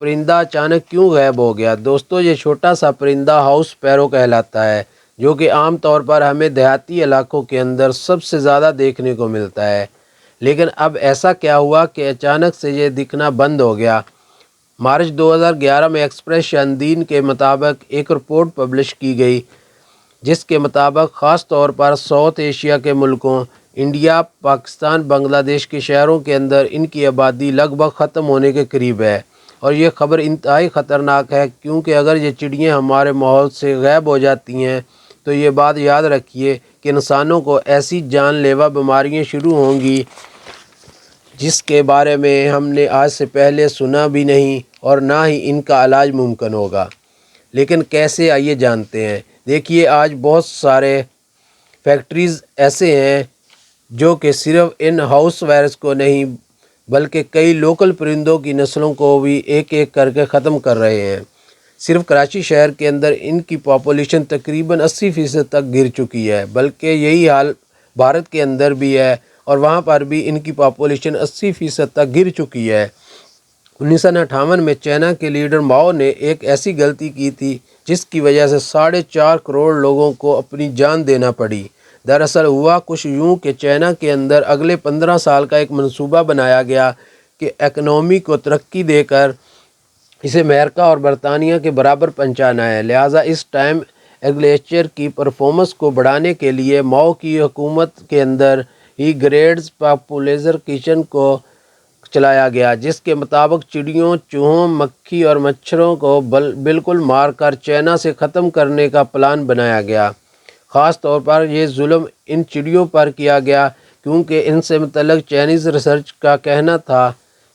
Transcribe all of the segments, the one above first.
پرندہ اچانک کیوں غائب ہو گیا؟ دوستو، یہ چھوٹا سا پرندہ ہاؤس اسپیرو کہلاتا ہے، جو کہ عام طور پر ہمیں دیہاتی علاقوں کے اندر سب سے زیادہ دیکھنے کو ملتا ہے۔ لیکن اب ایسا کیا ہوا کہ اچانک سے یہ دکھنا بند ہو گیا؟ مارچ 2011 میں ایکسپریس شاندین کے مطابق ایک رپورٹ پبلش کی گئی، جس کے مطابق خاص طور پر ساؤتھ ایشیا کے ملکوں انڈیا، پاکستان، بنگلہ دیش کے شہروں کے اندر ان کی آبادی لگ بھگ ختم ہونے کے قریب ہے۔ اور یہ خبر انتہائی خطرناک ہے، کیونکہ اگر یہ چڑیاں ہمارے ماحول سے غائب ہو جاتی ہیں تو یہ بات یاد رکھیے کہ انسانوں کو ایسی جان لیوا بیماریاں شروع ہوں گی جس کے بارے میں ہم نے آج سے پہلے سنا بھی نہیں، اور نہ ہی ان کا علاج ممکن ہوگا۔ لیکن کیسے، آئیے جانتے ہیں۔ دیکھیے، آج بہت سارے فیکٹریز ایسے ہیں جو کہ صرف ان ہاؤس وائرس کو نہیں بلکہ کئی لوکل پرندوں کی نسلوں کو بھی ایک ایک کر کے ختم کر رہے ہیں۔ صرف کراچی شہر کے اندر ان کی پاپولیشن تقریباً 80% تک گر چکی ہے، بلکہ یہی حال بھارت کے اندر بھی ہے، اور وہاں پر بھی ان کی پاپولیشن 80% تک گر چکی ہے۔ 1958 میں چائنا کے لیڈر ماؤ نے ایک ایسی غلطی کی تھی جس کی وجہ سے 4.5 کروڑ لوگوں کو اپنی جان دینا پڑی۔ دراصل ہوا کچھ یوں کہ چائنا کے اندر اگلے 15 سال کا ایک منصوبہ بنایا گیا کہ اکنامی کو ترقی دے کر اسے امریکہ اور برطانیہ کے برابر پہنچانا ہے۔ لہٰذا اس ٹائم ایگریکلچر کی پرفارمنس کو بڑھانے کے لیے ماؤ کی حکومت کے اندر ہی گریڈز پاپولیزر کچن کو چلایا گیا، جس کے مطابق چڑیوں، چوہوں، مکھی اور مچھروں کو بالکل مار کر چائنا سے ختم کرنے کا پلان بنایا گیا۔ خاص طور پر یہ ظلم ان چڑیوں پر کیا گیا کیونکہ ان سے متعلق چائنیز ریسرچ کا کہنا تھا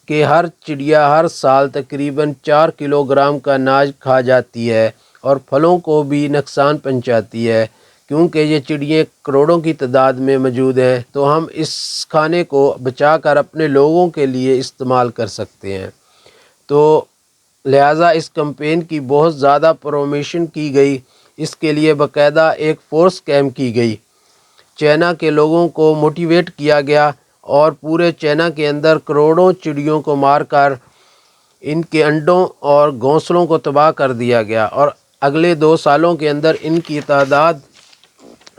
کہ ہر چڑیا ہر سال تقریباً 4 کلو گرام کا اناج کھا جاتی ہے اور پھلوں کو بھی نقصان پہنچاتی ہے۔ کیونکہ یہ چڑیاں کروڑوں کی تعداد میں موجود ہیں تو ہم اس کھانے کو بچا کر اپنے لوگوں کے لیے استعمال کر سکتے ہیں۔ تو لہٰذا اس کمپین کی بہت زیادہ پروموشن کی گئی، اس کے لیے باقاعدہ ایک فورس قائم کی گئی، چائنا کے لوگوں کو موٹیویٹ کیا گیا اور پورے چائنا کے اندر کروڑوں چڑیوں کو مار کر ان کے انڈوں اور گھونسلوں کو تباہ کر دیا گیا، اور اگلے 2 سالوں کے اندر ان کی تعداد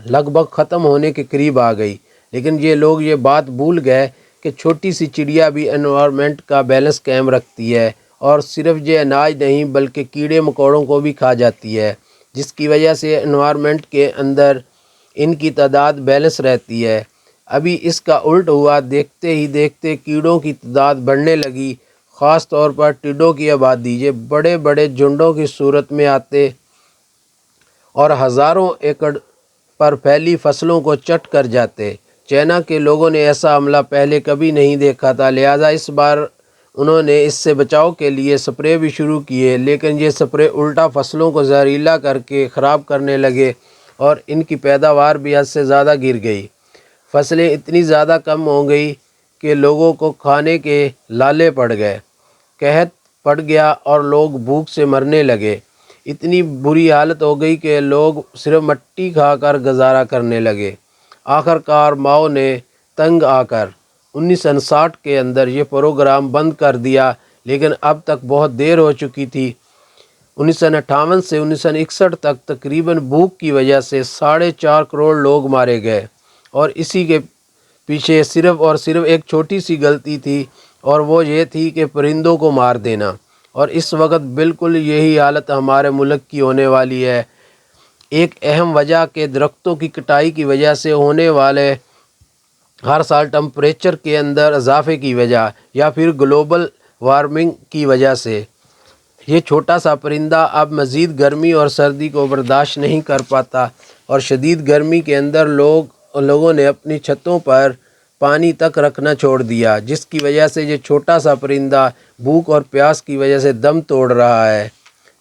لگ بھگ ختم ہونے کے قریب آ گئی۔ لیکن یہ لوگ یہ بات بھول گئے کہ چھوٹی سی چڑیا بھی انوائرمنٹ کا بیلنس قائم رکھتی ہے، اور صرف یہ اناج نہیں بلکہ کیڑے مکوڑوں کو بھی کھا جاتی ہے، جس کی وجہ سے انوائرمنٹ کے اندر ان کی تعداد بیلنس رہتی ہے۔ ابھی اس کا الٹ ہوا، دیکھتے ہی دیکھتے کیڑوں کی تعداد بڑھنے لگی، خاص طور پر ٹڈوں کی آبادی۔ یہ بڑے بڑے جھنڈوں کی صورت میں آتے اور ہزاروں ایکڑ پر پھیلی فصلوں کو چٹ کر جاتے۔ چائنا کے لوگوں نے ایسا عملہ پہلے کبھی نہیں دیکھا تھا، لہٰذا اس بار انہوں نے اس سے بچاؤ کے لیے سپرے بھی شروع کیے، لیکن یہ سپرے الٹا فصلوں کو زہریلا کر کے خراب کرنے لگے اور ان کی پیداوار بھی حد سے زیادہ گر گئی۔ فصلیں اتنی زیادہ کم ہو گئی کہ لوگوں کو کھانے کے لالے پڑ گئے، قحط پڑ گیا اور لوگ بھوک سے مرنے لگے۔ اتنی بری حالت ہو گئی کہ لوگ صرف مٹی کھا کر گزارا کرنے لگے۔ آخر کار ماؤ نے تنگ آ کر 1959 کے اندر یہ پروگرام بند کر دیا، لیکن اب تک بہت دیر ہو چکی تھی۔ 1958 سے 1961 تک تقریباً بھوک کی وجہ سے 4.5 کروڑ لوگ مارے گئے، اور اسی کے پیچھے صرف اور صرف ایک چھوٹی سی غلطی تھی، اور وہ یہ تھی کہ پرندوں کو مار دینا۔ اور اس وقت بالکل یہی حالت ہمارے ملک کی ہونے والی ہے۔ ایک اہم وجہ کہ درختوں کی کٹائی کی وجہ سے ہونے والے ہر سال ٹمپریچر کے اندر اضافے کی وجہ، یا پھر گلوبل وارمنگ کی وجہ سے یہ چھوٹا سا پرندہ اب مزید گرمی اور سردی کو برداشت نہیں کر پاتا، اور شدید گرمی کے اندر لوگوں نے اپنی چھتوں پر پانی تک رکھنا چھوڑ دیا، جس کی وجہ سے یہ چھوٹا سا پرندہ بھوک اور پیاس کی وجہ سے دم توڑ رہا ہے۔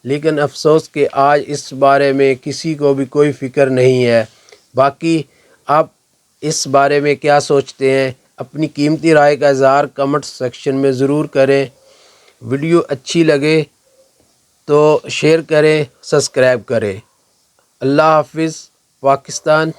لیکن افسوس کہ آج اس بارے میں کسی کو بھی کوئی فکر نہیں ہے۔ باقی آپ اس بارے میں کیا سوچتے ہیں؟ اپنی قیمتی رائے کا اظہار کمنٹ سیکشن میں ضرور کریں۔ ویڈیو اچھی لگے تو شیئر کریں، سبسکرائب کریں۔ اللہ حافظ۔ پاکستان۔